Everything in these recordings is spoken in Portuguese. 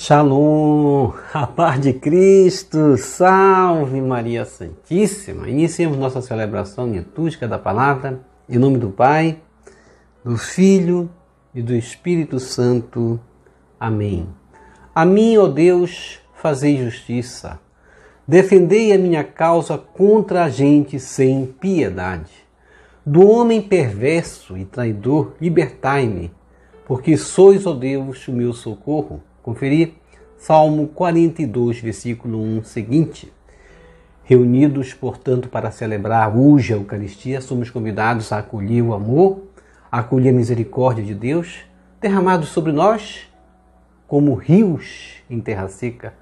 Shalom, a paz de Cristo, salve Maria Santíssima. Iniciemos nossa celebração litúrgica da palavra, em nome do Pai, do Filho e do Espírito Santo. Amém. A mim, ó Deus, fazei justiça, defendei a minha causa contra a gente sem piedade. Do homem perverso e traidor, libertai-me, porque sois, ó Deus, o meu socorro. Conferir Salmo 42, versículo 1 seguinte. Reunidos, portanto, para celebrar hoje a Eucaristia, somos convidados a acolher o amor, a acolher a misericórdia de Deus, derramados sobre nós como rios em terra seca.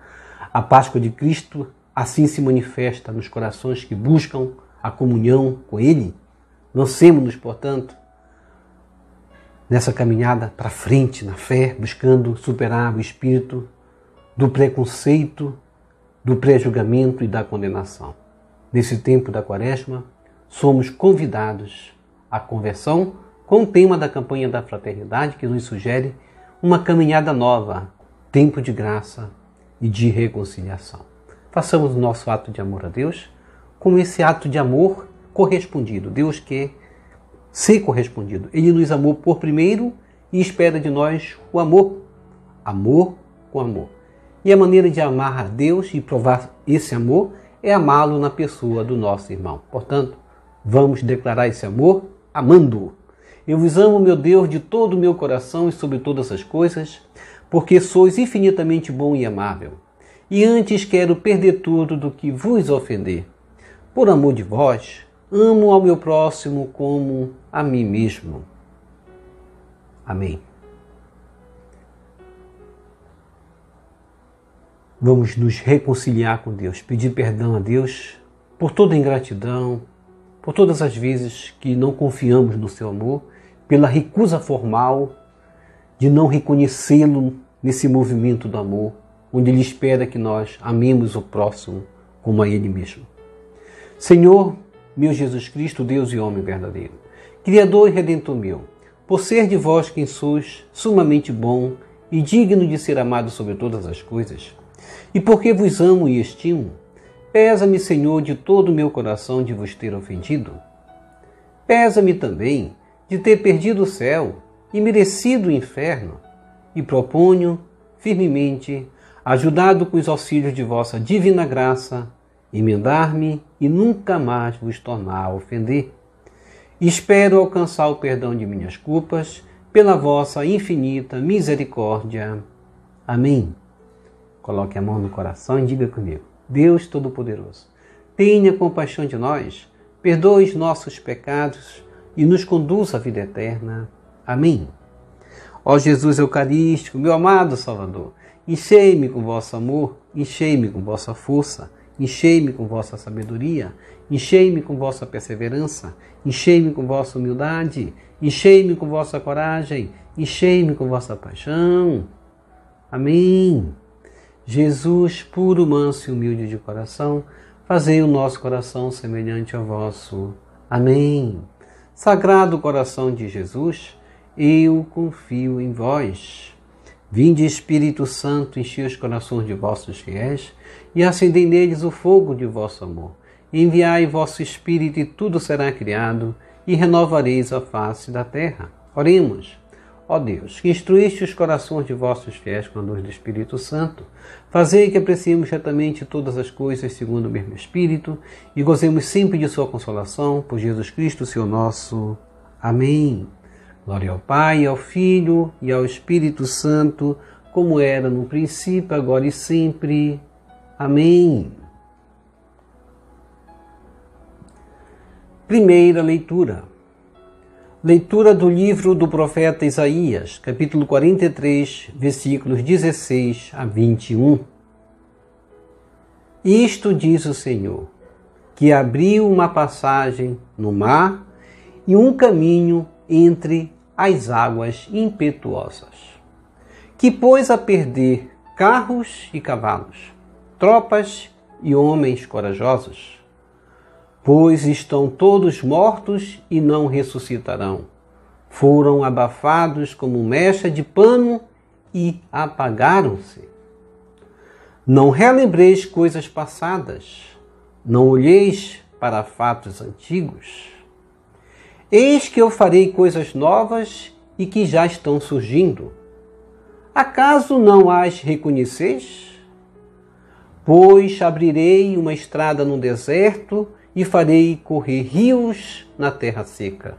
A Páscoa de Cristo assim se manifesta nos corações que buscam a comunhão com Ele. Lancemo-nos, portanto, nessa caminhada para frente, na fé, buscando superar o espírito do preconceito, do pré-julgamento e da condenação. Nesse tempo da Quaresma, somos convidados à conversão com o tema da campanha da fraternidade que nos sugere uma caminhada nova, tempo de graça e de reconciliação. Façamos o nosso ato de amor a Deus com esse ato de amor correspondido. Deus quer ser correspondido. Ele nos amou por primeiro e espera de nós o amor. Amor com amor. E a maneira de amar a Deus e provar esse amor é amá-lo na pessoa do nosso irmão. Portanto, vamos declarar esse amor amando-o. Eu vos amo, meu Deus, de todo o meu coração e sobre todas as coisas, porque sois infinitamente bom e amável. E antes quero perder tudo do que vos ofender. Por amor de vós, amo ao meu próximo como a mim mesmo. Amém. Vamos nos reconciliar com Deus, pedir perdão a Deus por toda a ingratidão, por todas as vezes que não confiamos no seu amor, pela recusa formal de não reconhecê-lo nesse movimento do amor, onde Ele espera que nós amemos o próximo como a Ele mesmo. Senhor, meu Jesus Cristo, Deus e homem verdadeiro, Criador e Redentor meu, por ser de vós quem sois sumamente bom e digno de ser amado sobre todas as coisas, e porque vos amo e estimo, pesa-me, Senhor, de todo o meu coração de vos ter ofendido. Pesa-me também de ter perdido o céu e merecido o inferno, e proponho firmemente, ajudado com os auxílios de vossa divina graça, emendar-me e nunca mais vos tornar a ofender. Espero alcançar o perdão de minhas culpas pela vossa infinita misericórdia. Amém. Coloque a mão no coração e diga comigo: Deus Todo-Poderoso, tenha compaixão de nós, perdoe os nossos pecados e nos conduza à vida eterna. Amém. Ó Jesus Eucarístico, meu amado Salvador, enchei-me com vosso amor, enchei-me com vossa força, enchei-me com vossa sabedoria, enchei-me com vossa perseverança, enchei-me com vossa humildade, enchei-me com vossa coragem, enchei-me com vossa paixão. Amém. Jesus, puro, manso e humilde de coração, fazei o nosso coração semelhante ao vosso. Amém. Sagrado coração de Jesus, eu confio em vós. Vinde, Espírito Santo, enchei os corações de vossos fiéis e acendei neles o fogo de vosso amor. Enviai vosso Espírito e tudo será criado e renovareis a face da terra. Oremos. Ó Deus, que instruíste os corações de vossos fiéis com a luz do Espírito Santo, fazei que apreciemos retamente todas as coisas segundo o mesmo Espírito e gozemos sempre de sua consolação, por Jesus Cristo, Senhor nosso. Amém. Glória ao Pai, ao Filho e ao Espírito Santo, como era no princípio, agora e sempre. Amém. Primeira leitura. Leitura do livro do profeta Isaías, capítulo 43, versículos 16 a 21. Isto diz o Senhor, que abriu uma passagem no mar e um caminho entre as águas impetuosas, que pôs a perder carros e cavalos, tropas e homens corajosos, pois estão todos mortos e não ressuscitarão. Foram abafados como mecha de pano e apagaram-se. Não relembreis coisas passadas, não olheis para fatos antigos. Eis que eu farei coisas novas e que já estão surgindo. Acaso não as reconheceis? Pois abrirei uma estrada no deserto e farei correr rios na terra seca.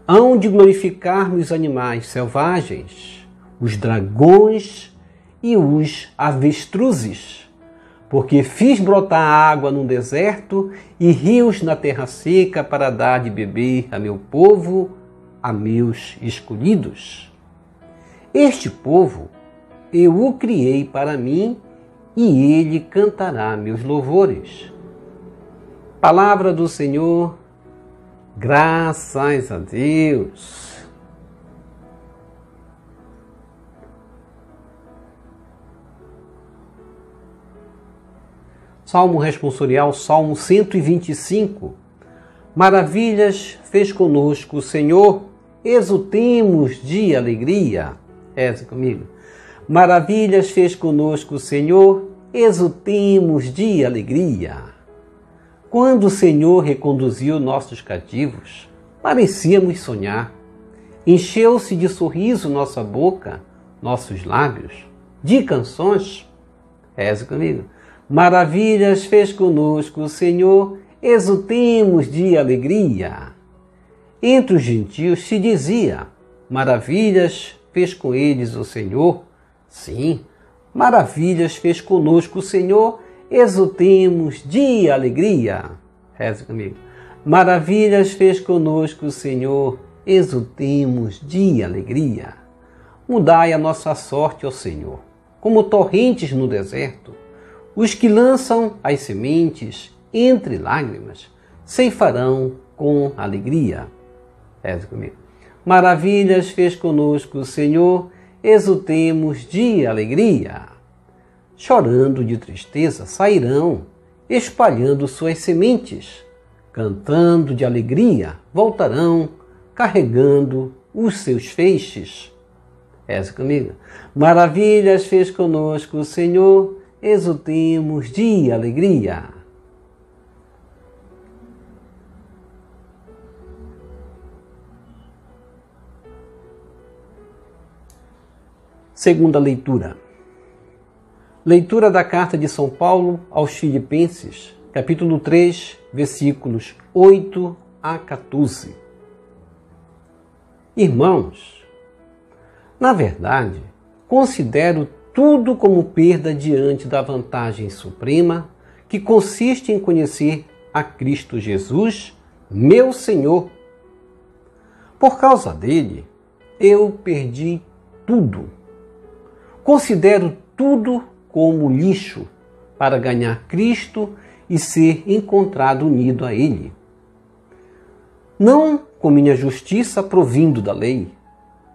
Hão de glorificar-me os animais selvagens, os dragões e os avestruzes, porque fiz brotar água no deserto e rios na terra seca para dar de beber a meu povo, a meus escolhidos. Este povo eu o criei para mim e ele cantará meus louvores. Palavra do Senhor, graças a Deus. Salmo responsorial, Salmo 125. Maravilhas fez conosco o Senhor, exultemos de alegria. Reze comigo. Maravilhas fez conosco o Senhor, exultemos de alegria. Quando o Senhor reconduziu nossos cativos, parecíamos sonhar. Encheu-se de sorriso nossa boca, nossos lábios, de canções. Reze comigo. Maravilhas fez conosco o Senhor, exultemos de alegria. Entre os gentios se dizia, maravilhas fez com eles o Senhor. Sim, maravilhas fez conosco o Senhor, exultemos de alegria. Reze comigo. Maravilhas fez conosco o Senhor, exultemos de alegria. Mudai a nossa sorte, ó Senhor, como torrentes no deserto. Os que lançam as sementes entre lágrimas ceifarão com alegria. Reze comigo. Maravilhas fez conosco o Senhor, exultemos de alegria. Chorando de tristeza sairão, espalhando suas sementes. Cantando de alegria voltarão, carregando os seus feixes. Reze comigo. Maravilhas fez conosco o Senhor, exultemos de alegria. Segunda leitura. Leitura da carta de São Paulo aos Filipenses, capítulo 3, versículos 8 a 14. Irmãos, na verdade, considero tudo como perda diante da vantagem suprema que consiste em conhecer a Cristo Jesus, meu Senhor. Por causa dele, eu perdi tudo. Considero tudo como lixo para ganhar Cristo e ser encontrado unido a Ele. Não com minha justiça provindo da lei,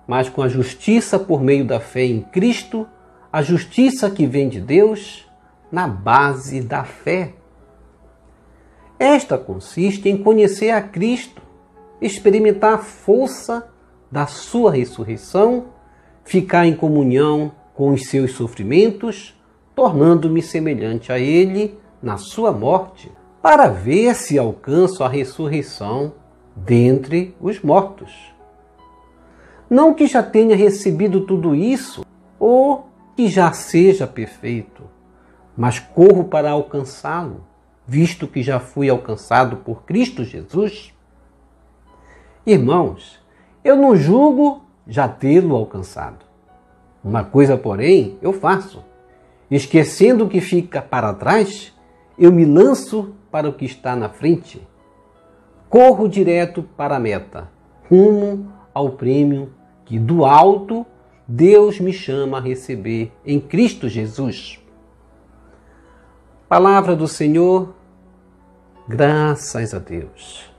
mas com a justiça por meio da fé em Cristo, a justiça que vem de Deus na base da fé. Esta consiste em conhecer a Cristo, experimentar a força da sua ressurreição, ficar em comunhão com os seus sofrimentos, tornando-me semelhante a Ele na sua morte, para ver se alcanço a ressurreição dentre os mortos. Não que já tenha recebido tudo isso, ou que já seja perfeito, mas corro para alcançá-lo, visto que já fui alcançado por Cristo Jesus. Irmãos, eu não julgo já tê-lo alcançado. Uma coisa, porém, eu faço. Esquecendo o que fica para trás, eu me lanço para o que está na frente. Corro direto para a meta, rumo ao prêmio que do alto Deus me chama a receber em Cristo Jesus. Palavra do Senhor, graças a Deus.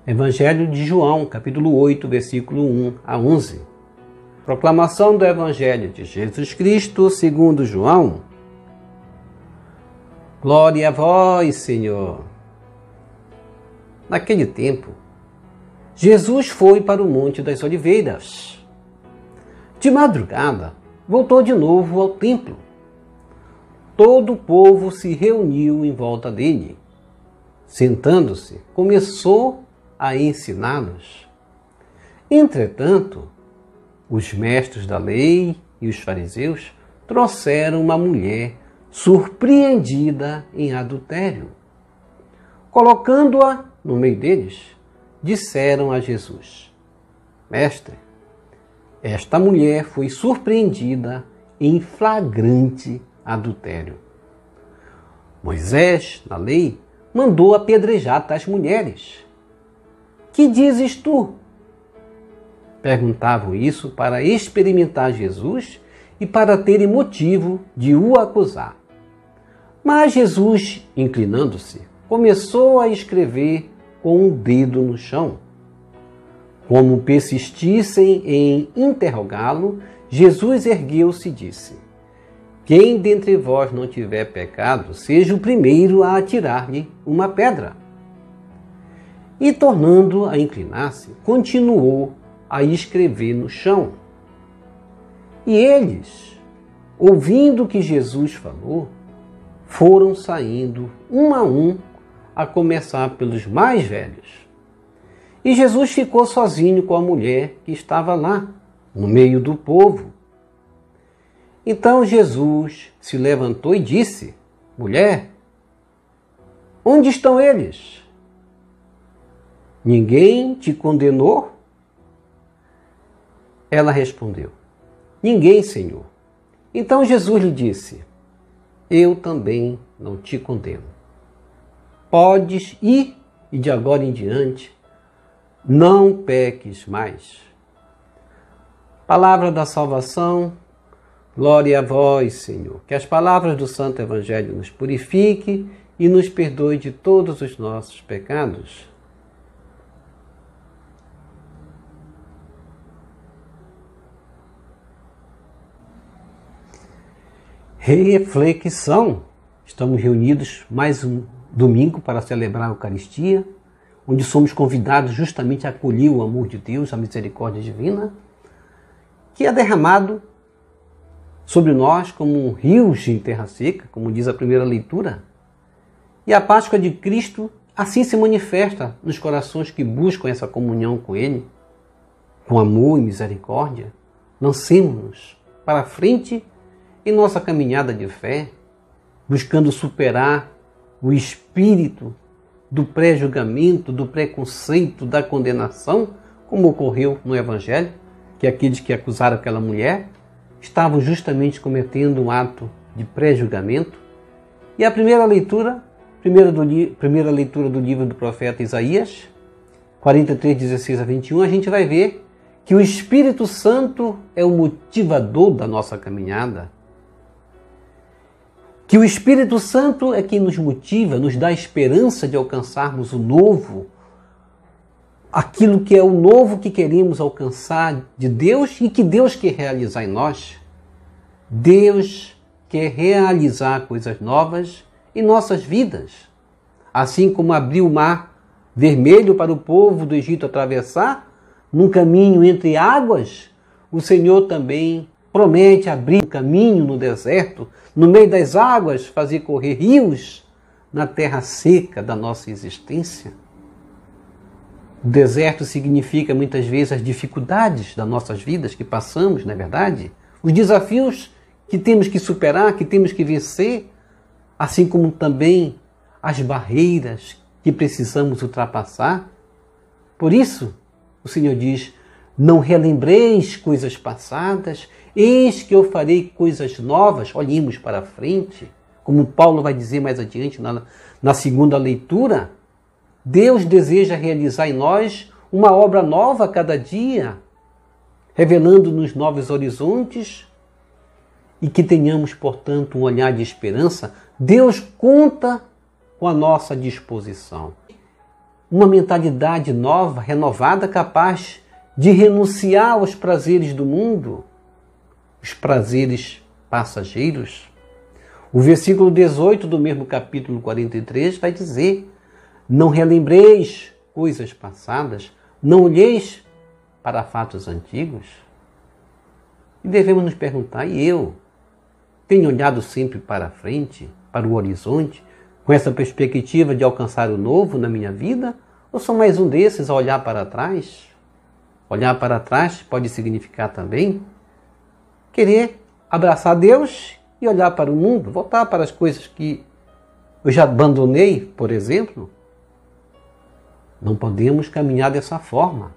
Evangelho de João, capítulo 8, versículo 1 a 11. Proclamação do Evangelho de Jesus Cristo segundo João. Glória a vós, Senhor. Naquele tempo, Jesus foi para o Monte das Oliveiras. De madrugada, voltou de novo ao templo. Todo o povo se reuniu em volta dele. Sentando-se, começou a ensiná-los. Entretanto, os mestres da lei e os fariseus trouxeram uma mulher surpreendida em adultério. Colocando-a no meio deles, disseram a Jesus: Mestre, esta mulher foi surpreendida em flagrante adultério. Moisés, na lei, mandou apedrejar tais mulheres. Que dizes tu? Perguntavam isso para experimentar Jesus e para terem motivo de o acusar. Mas Jesus, inclinando-se, começou a escrever com o dedo no chão. Como persistissem em interrogá-lo, Jesus ergueu-se e disse: Quem dentre vós não tiver pecado, seja o primeiro a atirar-lhe uma pedra. E, tornando a inclinar-se, continuou a escrever no chão. E eles, ouvindo o que Jesus falou, foram saindo um, a começar pelos mais velhos. E Jesus ficou sozinho com a mulher que estava lá, no meio do povo. Então Jesus se levantou e disse: Mulher, onde estão eles? Ninguém te condenou? Ela respondeu: Ninguém, Senhor. Então Jesus lhe disse: Eu também não te condeno. Podes ir e de agora em diante não peques mais. Palavra da salvação, glória a vós, Senhor. Que as palavras do Santo Evangelho nos purifique e nos perdoe de todos os nossos pecados. Reflexão. Estamos reunidos mais um domingo para celebrar a Eucaristia, onde somos convidados justamente a acolher o amor de Deus, a misericórdia divina, que é derramado sobre nós como rios em terra seca, como diz a primeira leitura. E a Páscoa de Cristo assim se manifesta nos corações que buscam essa comunhão com Ele, com amor e misericórdia. Lancemos-nos para a frente em nossa caminhada de fé, buscando superar o espírito do pré-julgamento, do preconceito, da condenação, como ocorreu no Evangelho, que aqueles que acusaram aquela mulher estavam justamente cometendo um ato de pré-julgamento. E a primeira leitura do livro do profeta Isaías, 43, 16 a 21, a gente vai ver que o Espírito Santo é o motivador da nossa caminhada. Que o Espírito Santo é quem nos motiva, nos dá a esperança de alcançarmos o novo, aquilo que é o novo que queremos alcançar de Deus e que Deus quer realizar em nós. Deus quer realizar coisas novas em nossas vidas. Assim como abriu o mar vermelho para o povo do Egito atravessar, num caminho entre águas, o Senhor também promete abrir um caminho no deserto, no meio das águas, fazer correr rios na terra seca da nossa existência. O deserto significa muitas vezes as dificuldades das nossas vidas que passamos, não é verdade? Os desafios que temos que superar, que temos que vencer, assim como também as barreiras que precisamos ultrapassar. Por isso, o Senhor diz: não relembreis coisas passadas, eis que eu farei coisas novas. Olhemos para frente, como Paulo vai dizer mais adiante na segunda leitura. Deus deseja realizar em nós uma obra nova a cada dia, revelando-nos novos horizontes e que tenhamos, portanto, um olhar de esperança. Deus conta com a nossa disposição. Uma mentalidade nova, renovada, capaz de renunciar aos prazeres do mundo, os prazeres passageiros. O versículo 18 do mesmo capítulo 43 vai dizer: não relembreis coisas passadas, Não olheis para fatos antigos? E devemos nos perguntar, e eu? Tenho olhado sempre para frente, para o horizonte, com essa perspectiva de alcançar o novo na minha vida? Ou sou mais um desses a olhar para trás? Olhar para trás pode significar também querer abraçar Deus e olhar para o mundo, voltar para as coisas que eu já abandonei, por exemplo. Não podemos caminhar dessa forma.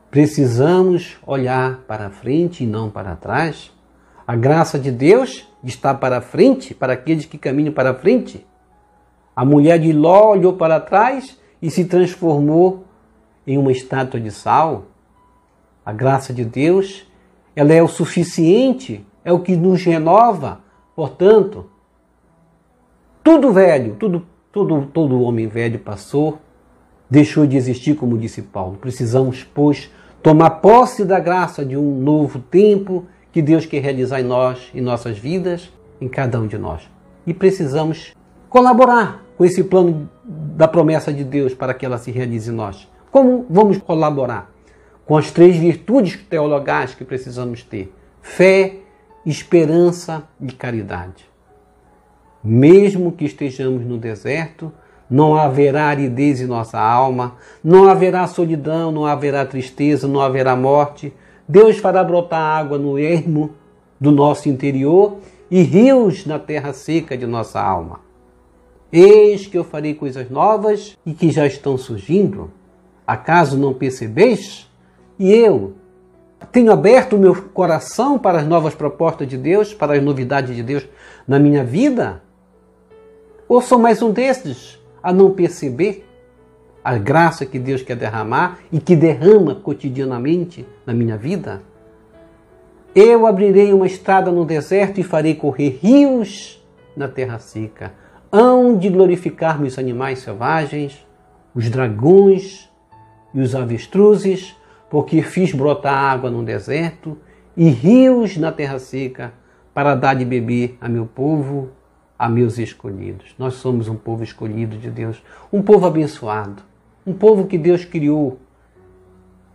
Precisamos olhar para frente e não para trás. A graça de Deus está para frente, para aqueles que caminham para frente. A mulher de Ló olhou para trás e se transformou em uma estátua de sal. A graça de Deus, ela é o suficiente, é o que nos renova. Portanto, tudo velho, todo homem velho passou, deixou de existir, como disse Paulo. Precisamos, pois, tomar posse da graça de um novo tempo que Deus quer realizar em nós, em nossas vidas, em cada um de nós. E precisamos colaborar com esse plano da promessa de Deus para que ela se realize em nós. Como vamos colaborar? Com as 3 virtudes teologais que precisamos ter: fé, esperança e caridade. Mesmo que estejamos no deserto, não haverá aridez em nossa alma, não haverá solidão, não haverá tristeza, não haverá morte. Deus fará brotar água no ermo do nosso interior e rios na terra seca de nossa alma. Eis que eu farei coisas novas e que já estão surgindo. Acaso não percebeis? E eu tenho aberto o meu coração para as novas propostas de Deus, para as novidades de Deus na minha vida? Ou sou mais um desses a não perceber a graça que Deus quer derramar e que derrama cotidianamente na minha vida? Eu abrirei uma estrada no deserto e farei correr rios na terra seca. Hão de glorificar-me os animais selvagens, os dragões e os avestruzes, porque fiz brotar água no deserto e rios na terra seca, para dar de beber a meu povo, a meus escolhidos. Nós somos um povo escolhido de Deus, um povo abençoado, um povo que Deus criou,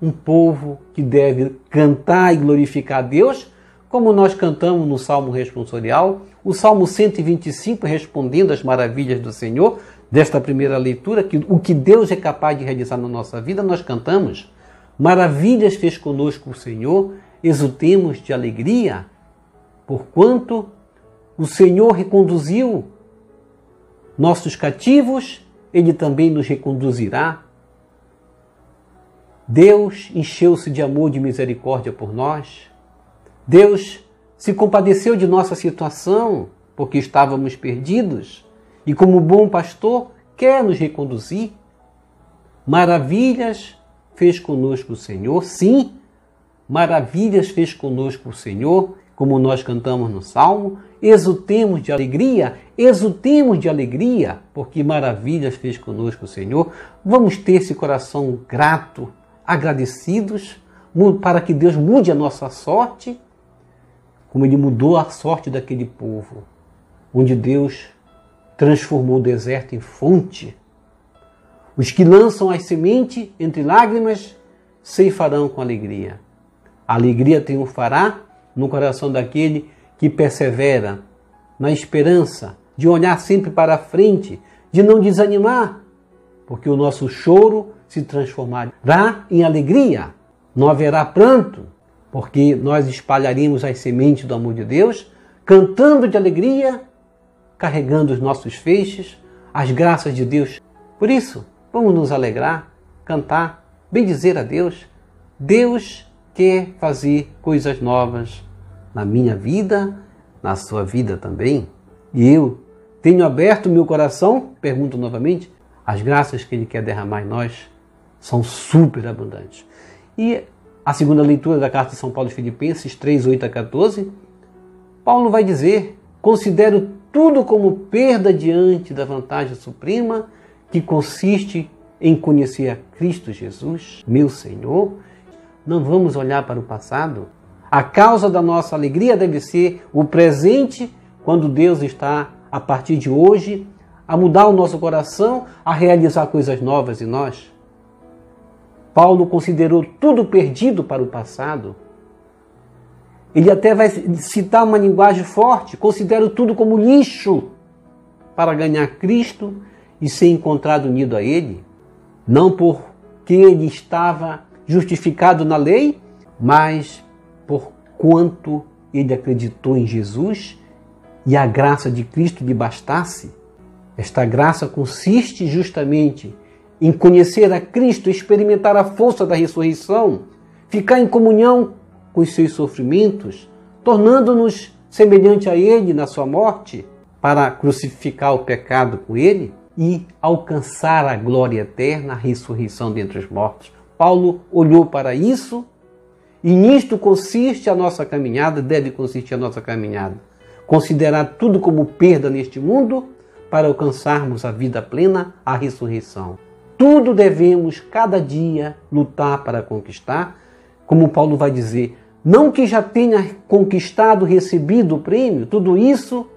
um povo que deve cantar e glorificar a Deus, como nós cantamos no Salmo responsorial, o Salmo 125, respondendo às maravilhas do Senhor, desta primeira leitura, que o que Deus é capaz de realizar na nossa vida, nós cantamos: maravilhas fez conosco o Senhor, exultemos de alegria, porquanto o Senhor reconduziu nossos cativos, Ele também nos reconduzirá. Deus encheu-se de amor e de misericórdia por nós. Deus se compadeceu de nossa situação, porque estávamos perdidos, e como bom pastor, quer nos reconduzir. Maravilhas fez conosco o Senhor, sim, maravilhas fez conosco o Senhor, como nós cantamos no Salmo. Exultemos de alegria, porque maravilhas fez conosco o Senhor. Vamos ter esse coração grato, agradecidos, para que Deus mude a nossa sorte, como Ele mudou a sorte daquele povo, onde Deus transformou o deserto em fonte. Os que lançam as sementes entre lágrimas ceifarão com alegria. A alegria triunfará no coração daquele que persevera na esperança, de olhar sempre para a frente, de não desanimar, porque o nosso choro se transformará em alegria. Não haverá pranto, porque nós espalharemos as sementes do amor de Deus, cantando de alegria, carregando os nossos feixes, as graças de Deus. Por isso, vamos nos alegrar, cantar, bendizer a Deus. Deus quer fazer coisas novas na minha vida, na sua vida também. E eu tenho aberto meu coração, pergunto novamente, as graças que Ele quer derramar em nós são super abundantes. E a segunda leitura da carta de São Paulo aos Filipenses 3, 8 a 14, Paulo vai dizer: considero tudo como perda diante da vantagem suprema que consiste em conhecer a Cristo Jesus, meu Senhor. Não vamos olhar para o passado. A causa da nossa alegria deve ser o presente, quando Deus está, a partir de hoje, a mudar o nosso coração, a realizar coisas novas em nós. Paulo considerou tudo perdido para o passado. Ele até vai citar uma linguagem forte, considero tudo como lixo para ganhar Cristo e ser encontrado unido a Ele. Não porque ele estava justificado na lei, mas por quanto ele acreditou em Jesus e a graça de Cristo lhe bastasse. Esta graça consiste justamente em conhecer a Cristo, experimentar a força da ressurreição, ficar em comunhão com os seus sofrimentos, tornando-nos semelhante a Ele na sua morte, para crucificar o pecado com Ele e alcançar a glória eterna, a ressurreição dentre os mortos. Paulo olhou para isso e nisto consiste a nossa caminhada, deve consistir a nossa caminhada. Considerar tudo como perda neste mundo para alcançarmos a vida plena, a ressurreição. Tudo devemos, cada dia, lutar para conquistar, como Paulo vai dizer, não que já tenha conquistado, recebido o prêmio, tudo isso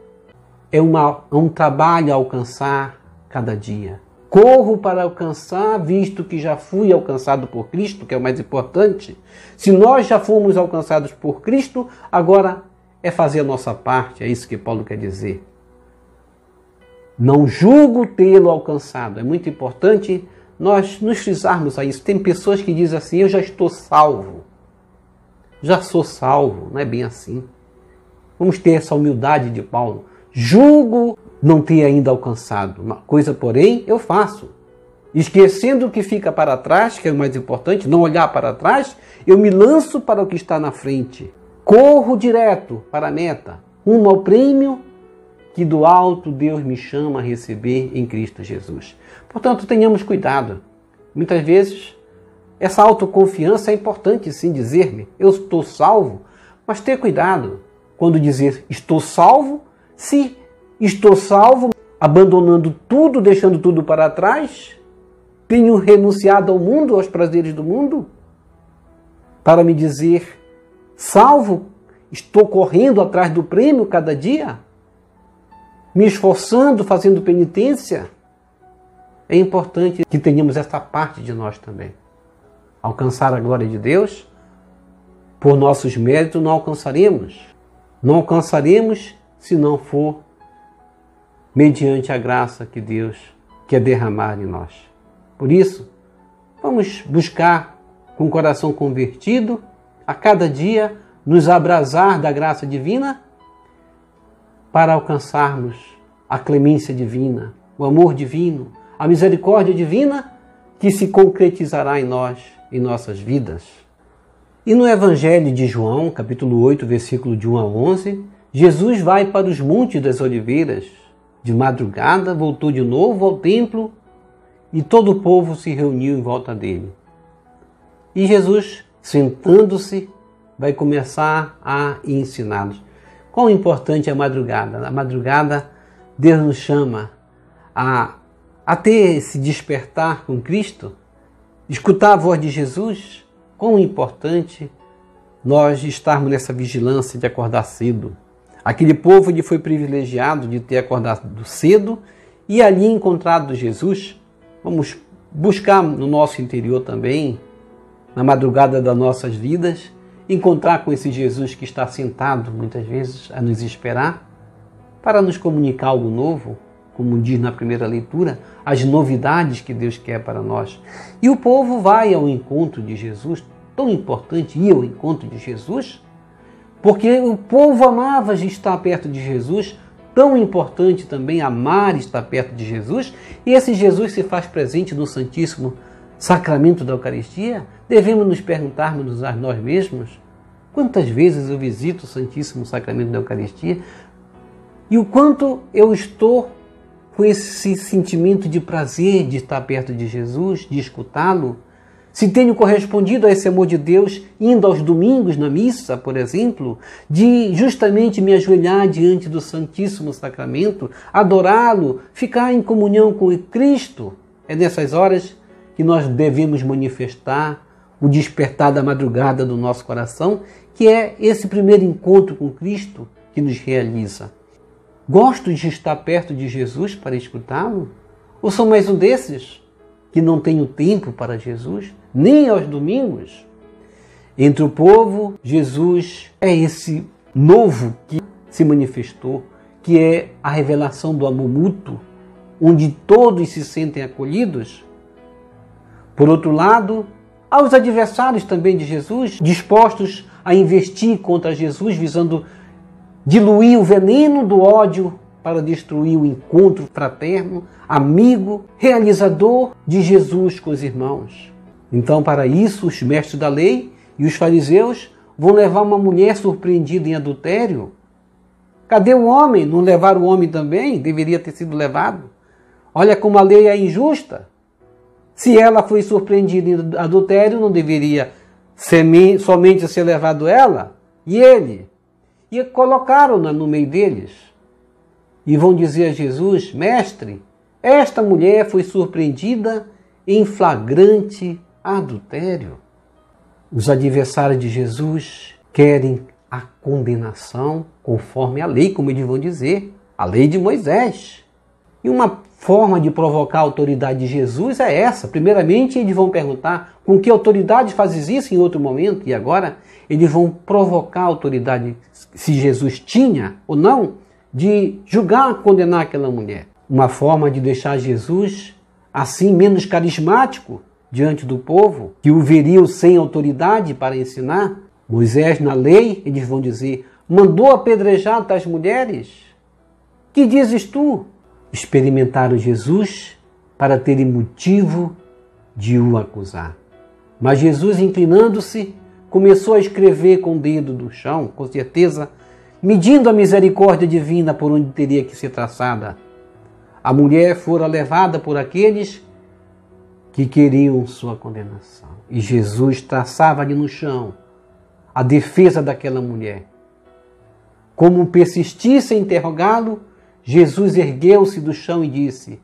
é um trabalho a alcançar cada dia. Corro para alcançar, visto que já fui alcançado por Cristo, que é o mais importante. Se nós já fomos alcançados por Cristo, agora é fazer a nossa parte, é isso que Paulo quer dizer. Não julgo tê-lo alcançado. É muito importante nós nos frisarmos a isso. Tem pessoas que dizem assim, eu já estou salvo. Já sou salvo, não é bem assim. Vamos ter essa humildade de Paulo. Julgo não ter ainda alcançado. Uma coisa, porém, eu faço. Esquecendo o que fica para trás, que é o mais importante, não olhar para trás, eu me lanço para o que está na frente. Corro direto para a meta, rumo ao prêmio que do alto Deus me chama a receber em Cristo Jesus. Portanto, tenhamos cuidado. Muitas vezes, essa autoconfiança é importante sim dizer-me, eu estou salvo, mas ter cuidado quando dizer estou salvo, se estou salvo, abandonando tudo, deixando tudo para trás, tenho renunciado ao mundo, aos prazeres do mundo, para me dizer salvo, estou correndo atrás do prêmio cada dia, me esforçando, fazendo penitência. É importante que tenhamos essa parte de nós também. Alcançar a glória de Deus, por nossos méritos não alcançaremos. Não alcançaremos se não for mediante a graça que Deus quer derramar em nós. Por isso, vamos buscar com o coração convertido, a cada dia nos abrasar da graça divina para alcançarmos a clemência divina, o amor divino, a misericórdia divina que se concretizará em nós, em nossas vidas. E no Evangelho de João, capítulo 8, versículo de 1 a 11, Jesus vai para os Montes das Oliveiras. De madrugada, voltou de novo ao templo e todo o povo se reuniu em volta dele. E Jesus, sentando-se, vai começar a ensiná-los. Quão importante é a madrugada? Na madrugada, Deus nos chama a ter esse despertar com Cristo, escutar a voz de Jesus. Quão importante nós estarmos nessa vigilância de acordar cedo. Aquele povo ele foi privilegiado de ter acordado cedo e ali encontrado Jesus. Vamos buscar no nosso interior também, na madrugada das nossas vidas, encontrar com esse Jesus que está sentado muitas vezes a nos esperar para nos comunicar algo novo, como diz na primeira leitura, as novidades que Deus quer para nós. E o povo vai ao encontro de Jesus, tão importante ir ao encontro de Jesus, porque o povo amava estar perto de Jesus, tão importante também amar estar perto de Jesus, e esse Jesus se faz presente no Santíssimo Sacramento da Eucaristia. Devemos nos perguntarmos a nós mesmos, quantas vezes eu visito o Santíssimo Sacramento da Eucaristia e o quanto eu estou com esse sentimento de prazer de estar perto de Jesus, de escutá-lo, se tenho correspondido a esse amor de Deus indo aos domingos na missa, por exemplo, de justamente me ajoelhar diante do Santíssimo Sacramento, adorá-lo, ficar em comunhão com Cristo. É nessas horas que nós devemos manifestar o despertar da madrugada do nosso coração, que é esse primeiro encontro com Cristo que nos realiza. Gosto de estar perto de Jesus para escutá-lo? Ou sou mais um desses que não tenho tempo para Jesus, nem aos domingos. Entre o povo, Jesus é esse novo que se manifestou, que é a revelação do amor mútuo, onde todos se sentem acolhidos. Por outro lado, aos adversários também de Jesus, dispostos a investir contra Jesus, visando diluir o veneno do ódio para destruir o encontro fraterno, amigo, realizador de Jesus com os irmãos. Então, para isso, os mestres da lei e os fariseus vão levar uma mulher surpreendida em adultério. Cadê o homem? Não levaram o homem também? Deveria ter sido levado. Olha como a lei é injusta. Se ela foi surpreendida em adultério, não deveria somente ser levado ela e ele. E colocaram-na no meio deles. E vão dizer a Jesus: mestre, esta mulher foi surpreendida em flagrante adultério. Os adversários de Jesus querem a condenação conforme a lei, como eles vão dizer, a lei de Moisés. E uma forma de provocar a autoridade de Jesus é essa. Primeiramente, eles vão perguntar com que autoridade fazes isso em outro momento, e agora eles vão provocar a autoridade, se Jesus tinha ou não, de julgar, condenar aquela mulher. Uma forma de deixar Jesus assim menos carismático diante do povo, que o veriam sem autoridade para ensinar. Moisés, na lei, eles vão dizer, mandou apedrejar tais mulheres. Que dizes tu? Experimentaram Jesus para terem motivo de o acusar. Mas Jesus, inclinando-se, começou a escrever com o dedo no chão, com certeza, medindo a misericórdia divina por onde teria que ser traçada. A mulher fora levada por aqueles que queriam sua condenação. E Jesus traçava ali no chão a defesa daquela mulher. Como persistisse em interrogá-lo, Jesus ergueu-se do chão e disse: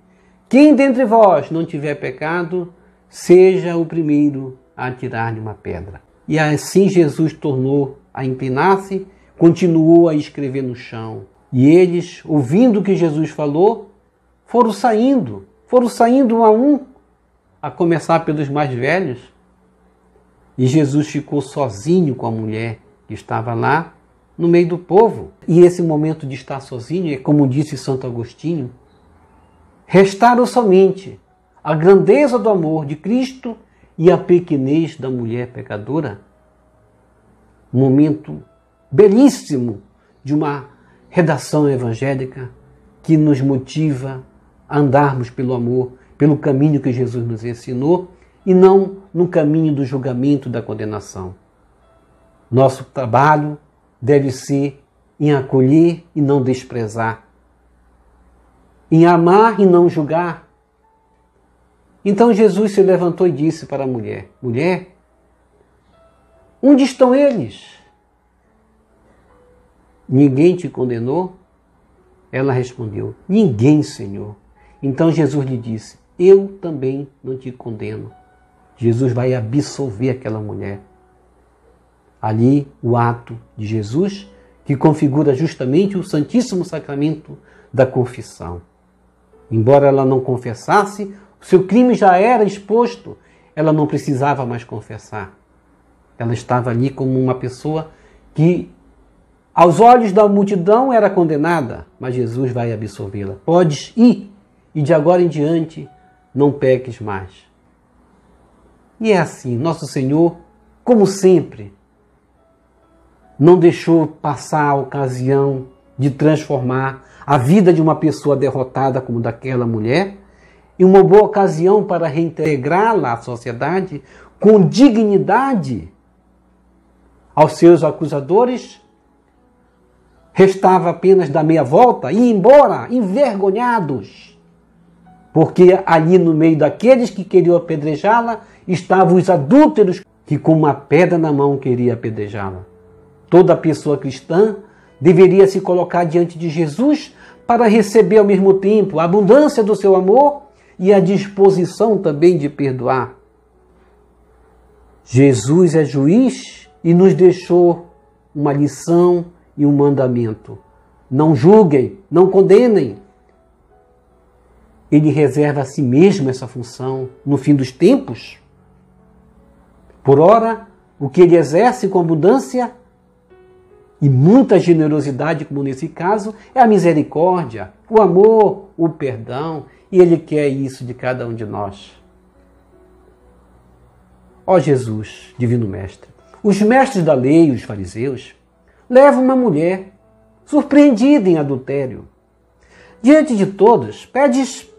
quem dentre vós não tiver pecado, seja o primeiro a atirar-lhe uma pedra. E assim Jesus tornou a inclinar-se, continuou a escrever no chão. E eles, ouvindo o que Jesus falou, foram saindo um a um, a começar pelos mais velhos. E Jesus ficou sozinho com a mulher que estava lá no meio do povo. E esse momento de estar sozinho, é como disse Santo Agostinho, restaram somente a grandeza do amor de Cristo e a pequenez da mulher pecadora. Um momento belíssimo de uma redação evangélica que nos motiva a andarmos pelo amor, pelo caminho que Jesus nos ensinou e não no caminho do julgamento e da condenação. Nosso trabalho deve ser em acolher e não desprezar, em amar e não julgar. Então Jesus se levantou e disse para a mulher: mulher, onde estão eles? Ninguém te condenou? Ela respondeu: ninguém, Senhor. Então Jesus lhe disse: eu também não te condeno. Jesus vai absolver aquela mulher. Ali o ato de Jesus, que configura justamente o Santíssimo Sacramento da confissão. Embora ela não confessasse, o seu crime já era exposto, ela não precisava mais confessar. Ela estava ali como uma pessoa que, aos olhos da multidão, era condenada, mas Jesus vai absolvê-la. Podes ir, e de agora em diante não peques mais. E é assim, nosso Senhor, como sempre, não deixou passar a ocasião de transformar a vida de uma pessoa derrotada como daquela mulher em uma boa ocasião para reintegrá-la à sociedade com dignidade. Aos seus acusadores, restava apenas dar meia volta e ir embora, envergonhados, porque ali no meio daqueles que queriam apedrejá-la estavam os adúlteros que com uma pedra na mão queriam apedrejá-la. Toda pessoa cristã deveria se colocar diante de Jesus para receber ao mesmo tempo a abundância do seu amor e a disposição também de perdoar. Jesus é juiz e nos deixou uma lição e um mandamento. Não julguem, não condenem. ele reserva a si mesmo essa função no fim dos tempos. Por ora, o que ele exerce com abundância e muita generosidade, como nesse caso, é a misericórdia, o amor, o perdão, e ele quer isso de cada um de nós. Ó Jesus, Divino Mestre, os mestres da lei, os fariseus, levam uma mulher surpreendida em adultério. Diante de todos, pedes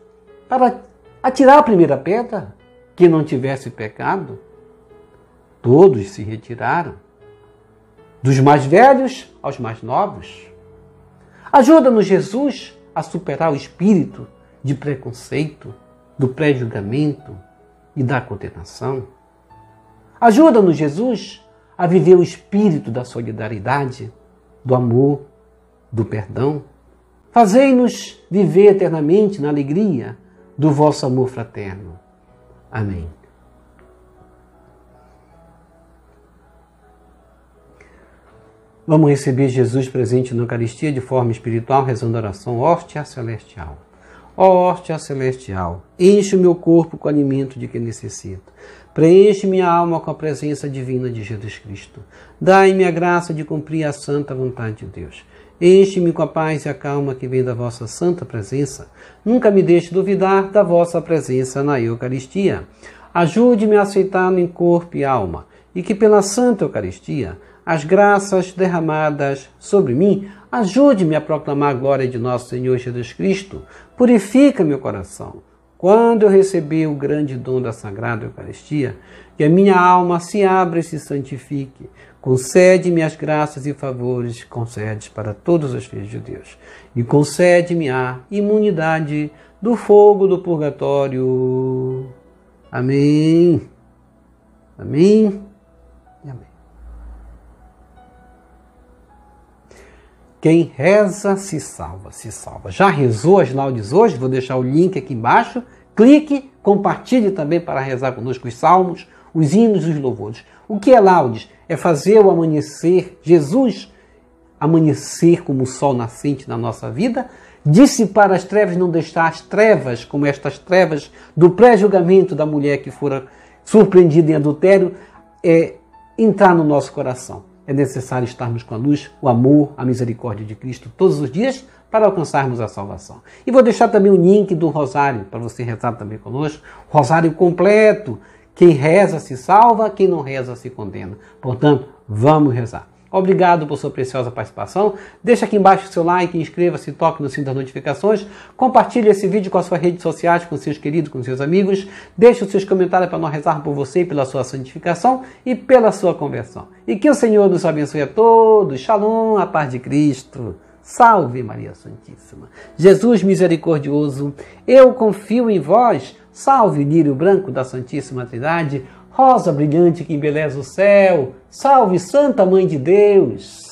para atirar a primeira pedra, que não tivesse pecado. Todos se retiraram, dos mais velhos aos mais novos. Ajuda-nos, Jesus, a superar o espírito de preconceito, do pré-julgamento e da condenação. Ajuda-nos, Jesus, a viver o espírito da solidariedade, do amor, do perdão. Fazei-nos viver eternamente na alegria do vosso amor fraterno. Amém. Vamos receber Jesus presente na Eucaristia de forma espiritual, rezando a oração Hóstia Celestial. Ó hóstia celestial, enche o meu corpo com o alimento de que necessito. Preenche minha alma com a presença divina de Jesus Cristo. Dai-me a graça de cumprir a santa vontade de Deus. Enche-me com a paz e a calma que vem da vossa santa presença. Nunca me deixe duvidar da vossa presença na Eucaristia. Ajude-me a aceitá-lo em corpo e alma, e que pela Santa Eucaristia as graças derramadas sobre mim, ajude-me a proclamar a glória de nosso Senhor Jesus Cristo. Purifica meu coração. Quando eu receber o grande dom da Sagrada Eucaristia, que a minha alma se abra e se santifique. Concede-me as graças e favores que concedes para todos os filhos de Deus. E concede-me a imunidade do fogo do purgatório. Amém. Amém. E amém. Quem reza se salva, se salva. Já rezou as laudes hoje? Vou deixar o link aqui embaixo. Clique, compartilhe também para rezar conosco os salmos, os hinos e os louvores. O que é laudes? É fazer o amanhecer, Jesus amanhecer como o sol nascente na nossa vida, dissipar as trevas, não deixar as trevas, como estas trevas do pré-julgamento da mulher que fora surpreendida em adultério, entrar no nosso coração. É necessário estarmos com a luz, o amor, a misericórdia de Cristo todos os dias para alcançarmos a salvação. E vou deixar também o link do rosário para você rezar também conosco. Rosário completo. Quem reza se salva, quem não reza se condena. Portanto, vamos rezar. Obrigado por sua preciosa participação. Deixa aqui embaixo o seu like, inscreva-se, toque no sino das notificações. Compartilhe esse vídeo com as suas redes sociais, com seus queridos, com seus amigos. Deixe os seus comentários para nós rezar por você, pela sua santificação e pela sua conversão. E que o Senhor nos abençoe a todos. Shalom, a paz de Cristo. Salve Maria Santíssima. Jesus misericordioso, eu confio em vós. Salve lírio branco da Santíssima Trindade. Rosa brilhante que embeleza o céu, salve Santa Mãe de Deus!